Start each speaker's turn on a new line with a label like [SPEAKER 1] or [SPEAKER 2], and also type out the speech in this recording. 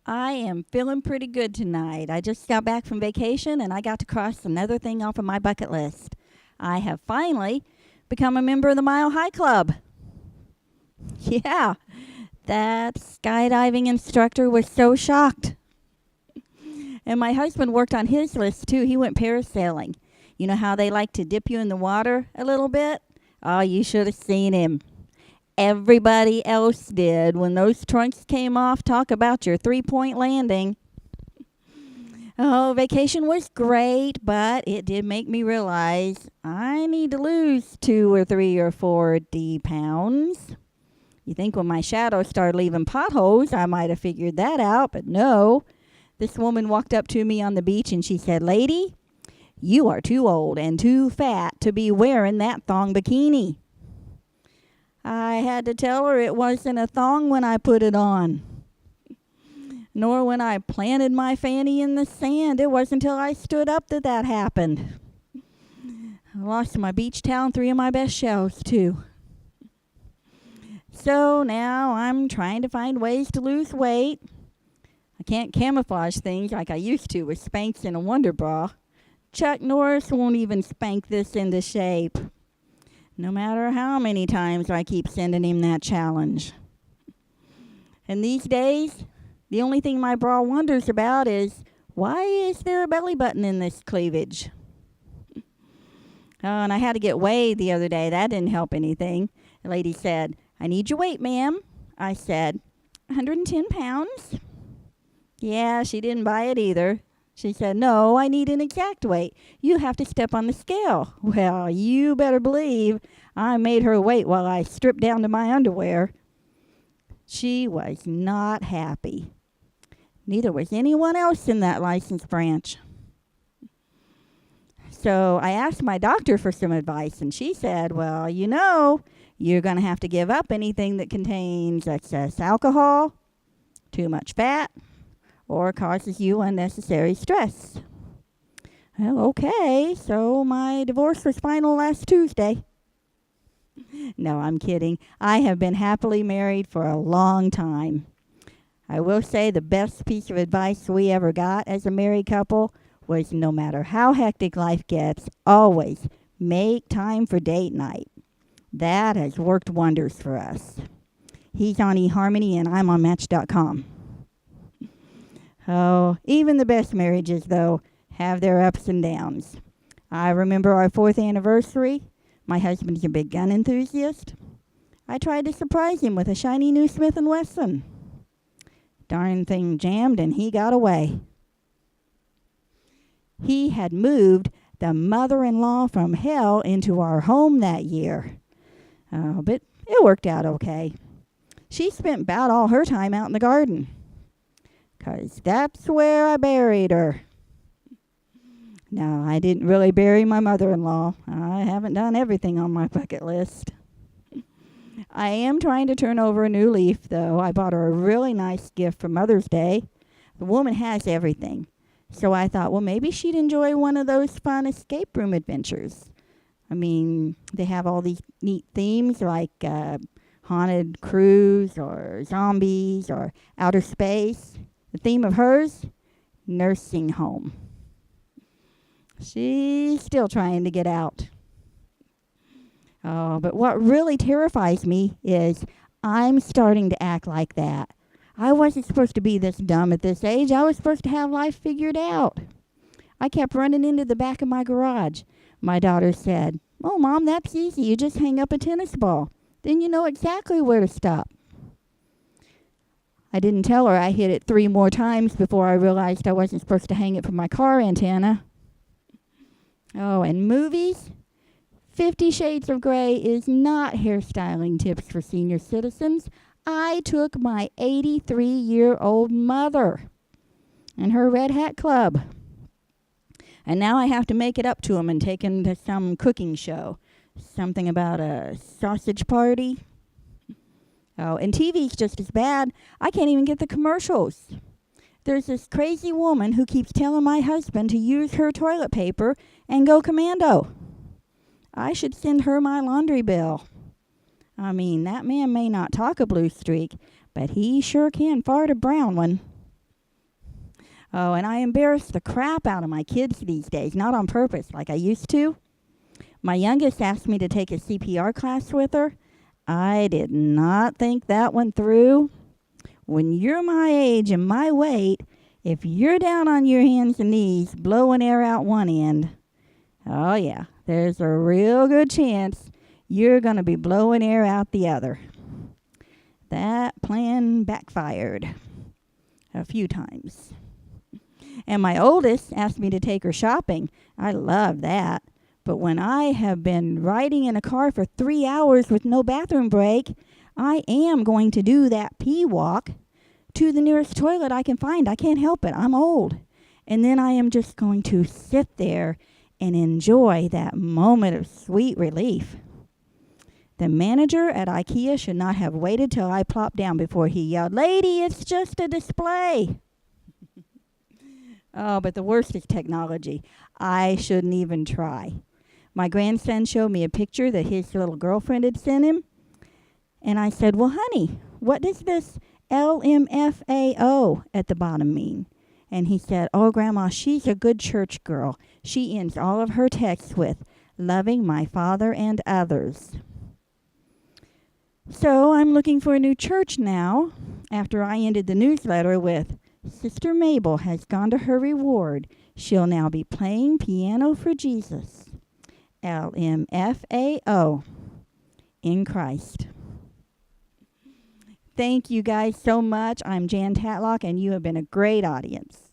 [SPEAKER 1] I am feeling pretty good tonight. I just got back from vacation and I got to cross another thing off of my bucket list. I have finally become a member of the Mile High Club. Yeah, that skydiving instructor was so shocked. And my husband worked on his list too. He went parasailing. You know how they like to dip you in the water a little bit? Oh, you should have seen him. Everybody else did. When those trunks came off, talk about your 3-point landing. Oh, vacation was great, but it did make me realize I need to lose 2 or 3 or 4 pounds. You think when my shadow started leaving potholes, I might have figured that out, but no. This woman walked up to me on the beach and she said, "Lady, you are too old and too fat to be wearing that thong bikini." I had to tell her it wasn't a thong when I put it on, nor when I planted my fanny in the sand. It wasn't until I stood up that that happened. I lost my beach towel and 3 of my best shells, too. So now I'm trying to find ways to lose weight. I can't camouflage things like I used to with Spanx and a Wonder Bra. Chuck Norris won't even spank this into shape, no matter how many times I keep sending him that challenge. And these days, the only thing my bra wonders about is, why is there a belly button in this cleavage? Oh, and I had to get weighed the other day. That didn't help anything. The lady said, "I need your weight, ma'am." I said, 110 pounds. Yeah, she didn't buy it either. She said, "No, I need an exact weight. You have to step on the scale." Well, you better believe I made her wait while I stripped down to my underwear. She was not happy. Neither was anyone else in that license branch. So I asked my doctor for some advice, and she said, "Well, you're going to have to give up anything that contains excess alcohol, too much fat, or causes you unnecessary stress." Well, okay, so my divorce was final last Tuesday. No, I'm kidding. I have been happily married for a long time. I will say the best piece of advice we ever got as a married couple was, no matter how hectic life gets, always make time for date night. That has worked wonders for us. He's on eHarmony and I'm on Match.com. Oh, even the best marriages, though, have their ups and downs. I remember our 4th anniversary. My husband's a big gun enthusiast. I tried to surprise him with a shiny new Smith & Wesson. Darn thing jammed and he got away. He had moved the mother-in-law from hell into our home that year. But it worked out okay. She spent about all her time out in the garden, 'cause that's where I buried her. No, I didn't really bury my mother-in-law. I haven't done everything on my bucket list. I am trying to turn over a new leaf, though. I bought her a really nice gift for Mother's Day. The woman has everything. So I thought, well, maybe she'd enjoy one of those fun escape room adventures. I mean, they have all these neat themes like haunted cruise or zombies or outer space. The theme of hers, nursing home. She's still trying to get out. Oh, but what really terrifies me is I'm starting to act like that. I wasn't supposed to be this dumb at this age. I was supposed to have life figured out. I kept running into the back of my garage. My daughter said, "Oh, Mom, that's easy. You just hang up a tennis ball. Then you know exactly where to stop." I didn't tell her I hit it 3 more times before I realized I wasn't supposed to hang it from my car antenna. Oh, and movies? 50 Shades of Grey is not hairstyling tips for senior citizens. I took my 83-year-old mother and her Red Hat Club. And now I have to make it up to him and take him to some cooking show. Something about a sausage party. Oh, and TV's just as bad. I can't even get the commercials. There's this crazy woman who keeps telling my husband to use her toilet paper and go commando. I should send her my laundry bill. I mean, that man may not talk a blue streak, but he sure can fart a brown one. Oh, and I embarrass the crap out of my kids these days, not on purpose like I used to. My youngest asked me to take a CPR class with her. I did not think that one through. When you're my age and my weight, if you're down on your hands and knees blowing air out one end, oh yeah, there's a real good chance you're going to be blowing air out the other. That plan backfired a few times. And my oldest asked me to take her shopping. I love that. But when I have been riding in a car for 3 hours with no bathroom break, I am going to do that pee walk to the nearest toilet I can find. I can't help it. I'm old. And then I am just going to sit there and enjoy that moment of sweet relief. The manager at IKEA should not have waited till I plopped down before he yelled, "Lady, it's just a display." Oh, but the worst is technology. I shouldn't even try. My grandson showed me a picture that his little girlfriend had sent him. And I said, "Well, honey, what does this LMFAO at the bottom mean?" And he said, "Oh, Grandma, she's a good church girl. She ends all of her texts with, 'Loving my father and others.'" So I'm looking for a new church now, after I ended the newsletter with, "Sister Mabel has gone to her reward. She'll now be playing piano for Jesus." LMFAO, in Christ. Thank you guys so much. I'm Jan Tatlock, and you have been a great audience.